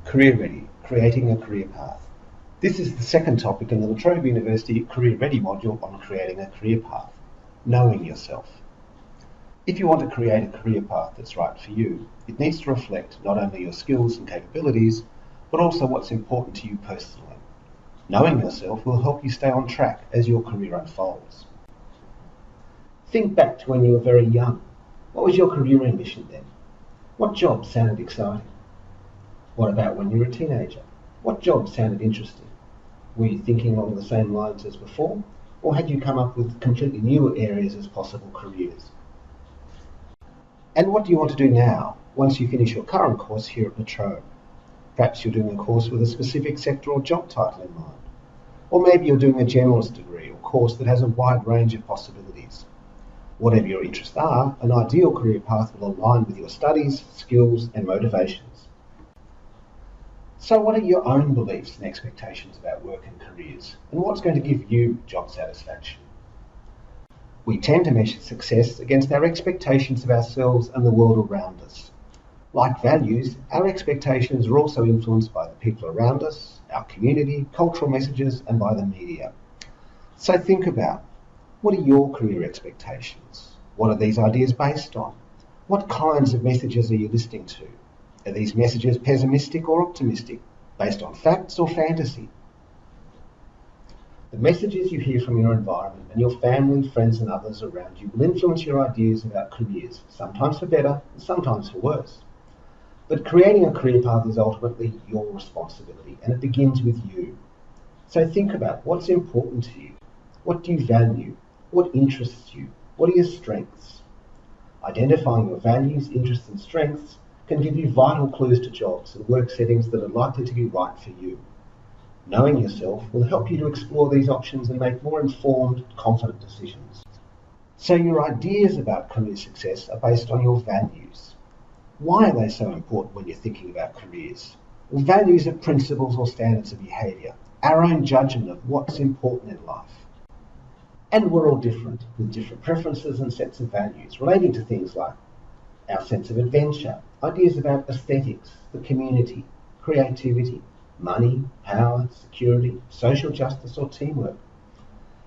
Career Ready, Creating a Career Path. This is the second topic in the Trobe University Career Ready module on creating a career path, knowing yourself. If you want to create a career path that's right for you, it needs to reflect not only your skills and capabilities, but also what's important to you personally. Knowing yourself will help you stay on track as your career unfolds. Think back to when you were very young. What was your career ambition then? What job sounded exciting? What about when you were a teenager? What job sounded interesting? Were you thinking along the same lines as before, or had you come up with completely new areas as possible careers? And what do you want to do now, once you finish your current course here at the Trobe? Perhaps you're doing a course with a specific sector or job title in mind. Or maybe you're doing a generalist degree or course that has a wide range of possibilities. Whatever your interests are, an ideal career path will align with your studies, skills, and motivations. So what are your own beliefs and expectations about work and careers, and what's going to give you job satisfaction? We tend to measure success against our expectations of ourselves and the world around us. Like values, our expectations are also influenced by the people around us, our community, cultural messages, and by the media. So think about, what are your career expectations? What are these ideas based on? What kinds of messages are you listening to? Are these messages pessimistic or optimistic, based on facts or fantasy? The messages you hear from your environment and your family, friends and others around you will influence your ideas about careers, sometimes for better and sometimes for worse. But creating a career path is ultimately your responsibility, and it begins with you. So think about what's important to you. What do you value? What interests you? What are your strengths? Identifying your values, interests and strengths can give you vital clues to jobs and work settings that are likely to be right for you. Knowing yourself will help you to explore these options and make more informed, confident decisions. So your ideas about career success are based on your values. Why are they so important when you're thinking about careers? Well, values are principles or standards of behaviour, our own judgment of what's important in life. And we're all different, with different preferences and sets of values relating to things like our sense of adventure, ideas about aesthetics, the community, creativity, money, power, security, social justice or teamwork.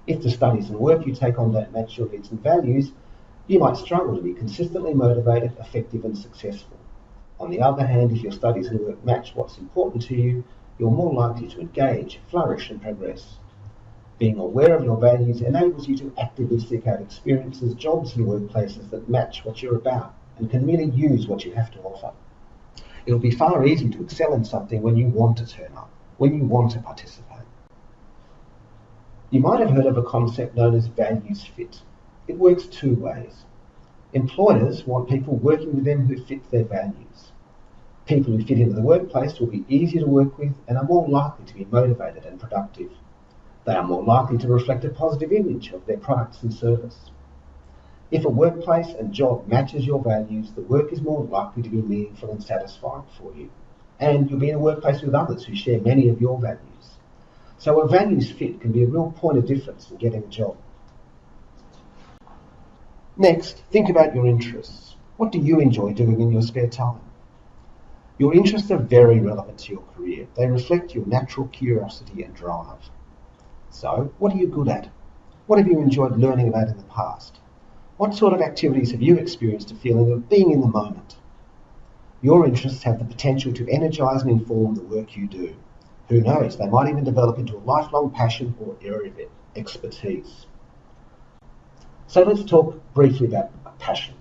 If the studies and work you take on don't match your needs and values, you might struggle to be consistently motivated, effective and successful. On the other hand, if your studies and work match what's important to you, you're more likely to engage, flourish and progress. Being aware of your values enables you to actively seek out experiences, jobs and workplaces that match what you're about and can really use what you have to offer. It'll be far easier to excel in something when you want to turn up, when you want to participate. You might have heard of a concept known as values fit. It works two ways. Employers want people working with them who fit their values. People who fit into the workplace will be easier to work with and are more likely to be motivated and productive. They are more likely to reflect a positive image of their products and service. If a workplace and job matches your values, the work is more likely to be meaningful and satisfying for you. And you'll be in a workplace with others who share many of your values. So a values fit can be a real point of difference in getting a job. Next, think about your interests. What do you enjoy doing in your spare time? Your interests are very relevant to your career. They reflect your natural curiosity and drive. So, what are you good at? What have you enjoyed learning about in the past? What sort of activities have you experienced a feeling of being in the moment? Your interests have the potential to energise and inform the work you do. Who knows, they might even develop into a lifelong passion or area of expertise. So let's talk briefly about passion.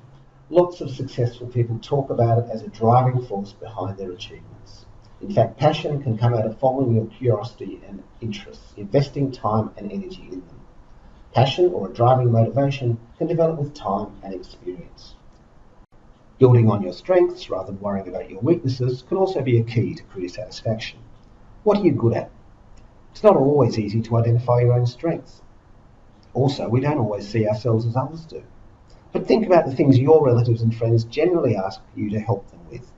Lots of successful people talk about it as a driving force behind their achievements. In fact, passion can come out of following your curiosity and interests, investing time and energy in them. Passion or a driving motivation can develop with time and experience. Building on your strengths rather than worrying about your weaknesses can also be a key to career satisfaction. What are you good at? It's not always easy to identify your own strengths. Also, we don't always see ourselves as others do. But think about the things your relatives and friends generally ask you to help them with.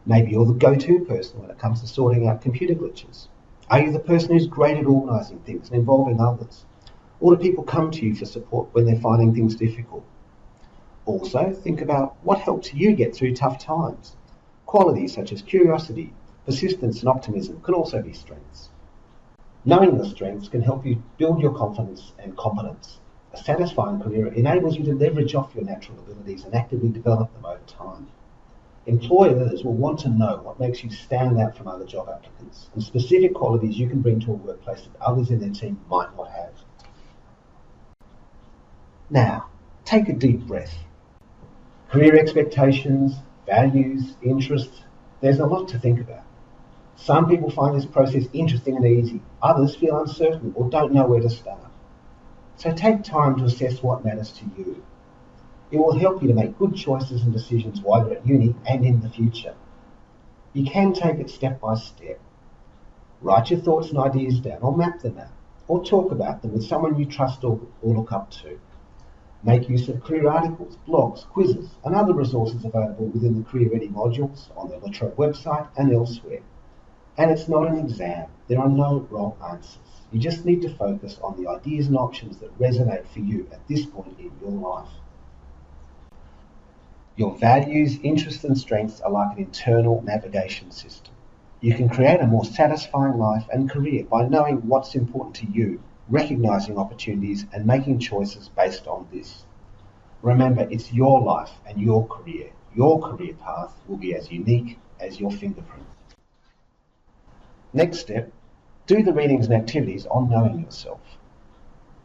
Maybe you're the go-to person when it comes to sorting out computer glitches. Are you the person who's great at organising things and involving others? Or do people come to you for support when they're finding things difficult? Also, think about what helps you get through tough times. Qualities such as curiosity, Persistence and optimism can also be strengths. Knowing your strengths can help you build your confidence and competence. A satisfying career enables you to leverage off your natural abilities and actively develop them over time. Employers will want to know what makes you stand out from other job applicants and specific qualities you can bring to a workplace that others in their team might not have. Now, take a deep breath. Career expectations, values, interests, there's a lot to think about. Some people find this process interesting and easy. Others feel uncertain or don't know where to start. So take time to assess what matters to you. It will help you to make good choices and decisions while you're at uni and in the future. You can take it step by step. Write your thoughts and ideas down or map them out, or talk about them with someone you trust or look up to. Make use of career articles, blogs, quizzes, and other resources available within the Career Ready modules on the Trobe website and elsewhere. And it's not an exam. There are no wrong answers. You just need to focus on the ideas and options that resonate for you at this point in your life. Your values, interests, and strengths are like an internal navigation system. You can create a more satisfying life and career by knowing what's important to you, recognizing opportunities, and making choices based on this. Remember, it's your life and your career. Your career path will be as unique as your fingerprint. Next step, do the readings and activities on knowing yourself.